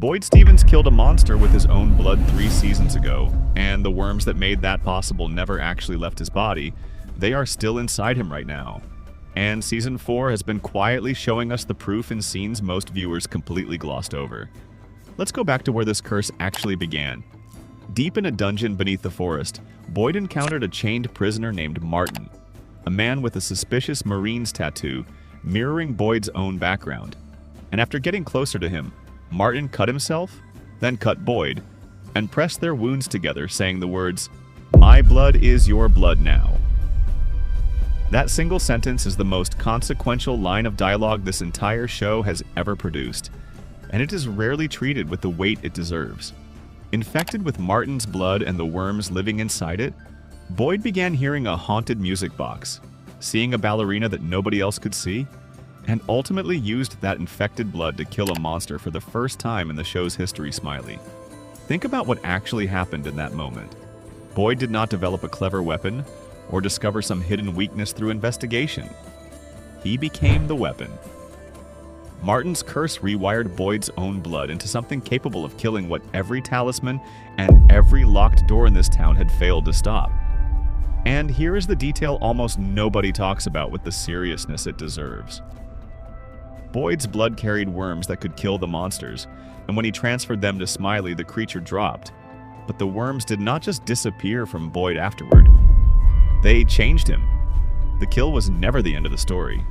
Boyd Stevens killed a monster with his own blood 3 seasons ago, and the worms that made that possible never actually left his body. They are still inside him right now. And Season 4 has been quietly showing us the proof in scenes most viewers completely glossed over. Let's go back to where this curse actually began. Deep in a dungeon beneath the forest, Boyd encountered a chained prisoner named Martin, a man with a suspicious Marines tattoo mirroring Boyd's own background. And after getting closer to him, Martin cut himself, then cut Boyd, and pressed their wounds together, saying the words, "My blood is your blood now." That single sentence is the most consequential line of dialogue this entire show has ever produced, and it is rarely treated with the weight it deserves. Infected with Martin's blood and the worms living inside it, Boyd began hearing a haunted music box, seeing a ballerina that nobody else could see, and ultimately used that infected blood to kill a monster for the first time in the show's history. Smiley. Think about what actually happened in that moment. Boyd did not develop a clever weapon or discover some hidden weakness through investigation. He became the weapon. Martin's curse rewired Boyd's own blood into something capable of killing what every talisman and every locked door in this town had failed to stop. And here is the detail almost nobody talks about with the seriousness it deserves. Boyd's blood carried worms that could kill the monsters, and when he transferred them to Smiley, the creature dropped. But the worms did not just disappear from Boyd afterward. They changed him. The kill was never the end of the story.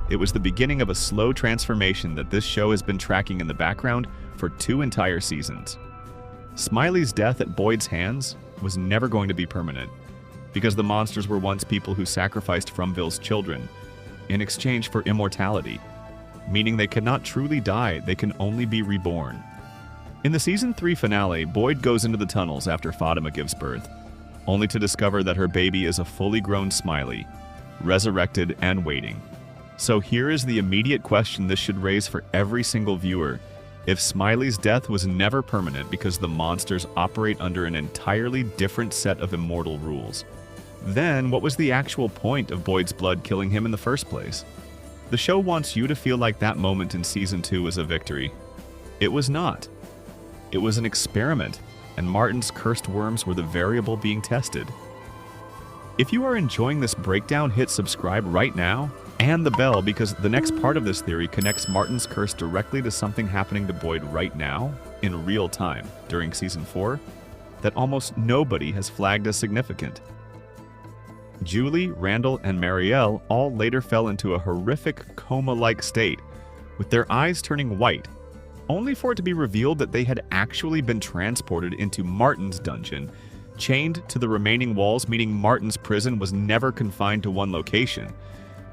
It was the beginning of a slow transformation that this show has been tracking in the background for 2 entire seasons. Smiley's death at Boyd's hands was never going to be permanent, because the monsters were once people who sacrificed Fromville's children in exchange for immortality, meaning they cannot truly die, they can only be reborn. In the Season 3 finale, Boyd goes into the tunnels after Fatima gives birth, only to discover that her baby is a fully grown Smiley, resurrected and waiting. So here is the immediate question this should raise for every single viewer. If Smiley's death was never permanent because the monsters operate under an entirely different set of immortal rules, then what was the actual point of Boyd's blood killing him in the first place? The show wants you to feel like that moment in Season 2 was a victory. It was not. It was an experiment, and Martin's cursed worms were the variable being tested. If you are enjoying this breakdown, hit subscribe right now and the bell, because the next part of this theory connects Martin's curse directly to something happening to Boyd right now, in real time, during Season 4, that almost nobody has flagged as significant. Julie, Randall, and Marielle all later fell into a horrific coma-like state, with their eyes turning white, only for it to be revealed that they had actually been transported into Martin's dungeon, chained to the remaining walls, meaning Martin's prison was never confined to one location.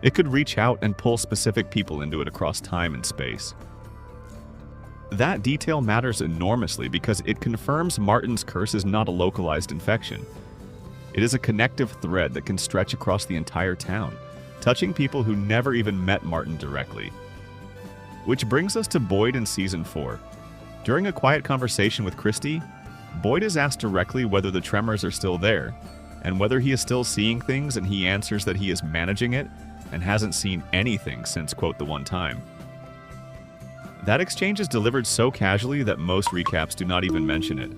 It could reach out and pull specific people into it across time and space. That detail matters enormously because it confirms Martin's curse is not a localized infection. It is a connective thread that can stretch across the entire town, touching people who never even met Martin directly. Which brings us to Boyd in Season 4. During a quiet conversation with Christy, Boyd is asked directly whether the tremors are still there, and whether he is still seeing things, and he answers that he is managing it and hasn't seen anything since, quote, the one time. That exchange is delivered so casually that most recaps do not even mention it.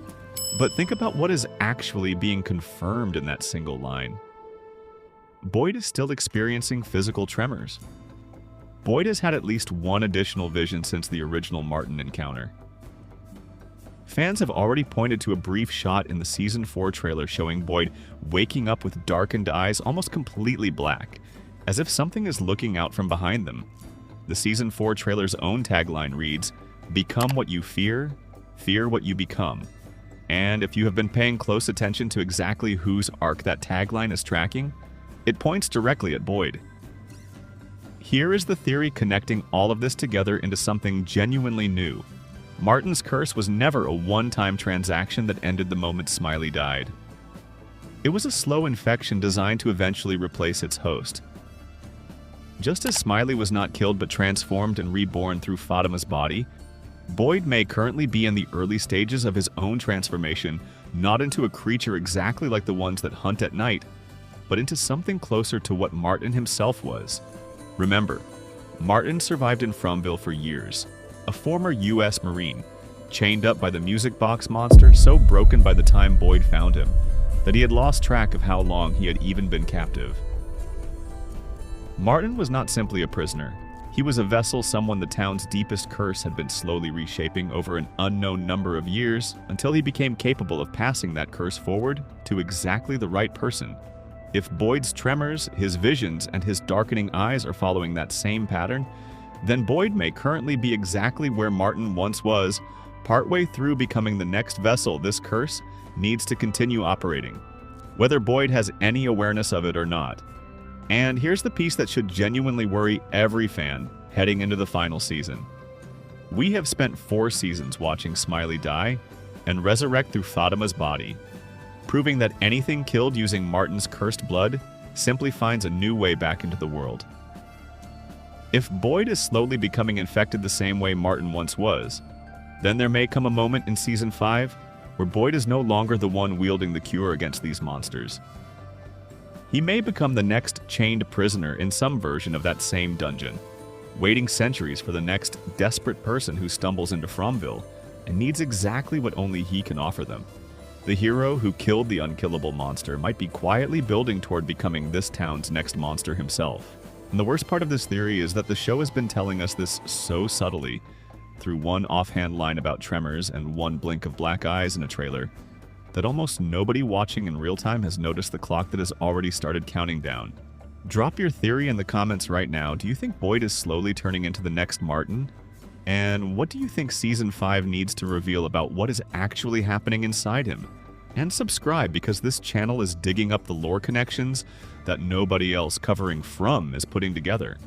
But think about what is actually being confirmed in that single line. Boyd is still experiencing physical tremors. Boyd has had at least one additional vision since the original Martin encounter. Fans have already pointed to a brief shot in the Season 4 trailer showing Boyd waking up with darkened eyes, almost completely black, as if something is looking out from behind them. The Season 4 trailer's own tagline reads, "Become what you fear, fear what you become." And if you have been paying close attention to exactly whose arc that tagline is tracking, it points directly at Boyd. Here is the theory connecting all of this together into something genuinely new. Martin's curse was never a one-time transaction that ended the moment Smiley died. It was a slow infection designed to eventually replace its host. Just as Smiley was not killed but transformed and reborn through Fatima's body, Boyd may currently be in the early stages of his own transformation, not into a creature exactly like the ones that hunt at night, but into something closer to what Martin himself was. Remember, Martin survived in Fromville for years, a former U.S. Marine, chained up by the music box monster, so broken by the time Boyd found him that he had lost track of how long he had even been captive. Martin was not simply a prisoner. He was a vessel someone the town's deepest curse had been slowly reshaping over an unknown number of years until he became capable of passing that curse forward to exactly the right person. If Boyd's tremors, his visions, and his darkening eyes are following that same pattern, then Boyd may currently be exactly where Martin once was, partway through becoming the next vessel this curse needs to continue operating, whether Boyd has any awareness of it or not. And here's the piece that should genuinely worry every fan heading into the final season. We have spent 4 seasons watching Smiley die and resurrect through Fatima's body, proving that anything killed using Martin's cursed blood simply finds a new way back into the world. If Boyd is slowly becoming infected the same way Martin once was, then there may come a moment in Season 5 where Boyd is no longer the one wielding the cure against these monsters. He may become the next chained prisoner in some version of that same dungeon, waiting centuries for the next desperate person who stumbles into Fromville and needs exactly what only he can offer them. The hero who killed the unkillable monster might be quietly building toward becoming this town's next monster himself. And the worst part of this theory is that the show has been telling us this so subtly, through one offhand line about tremors and one blink of black eyes in a trailer, that almost nobody watching in real time has noticed the clock that has already started counting down. Drop your theory in the comments right now. Do you think Boyd is slowly turning into the next Martin? And what do you think Season 5 needs to reveal about what is actually happening inside him? And subscribe, because this channel is digging up the lore connections that nobody else covering From is putting together.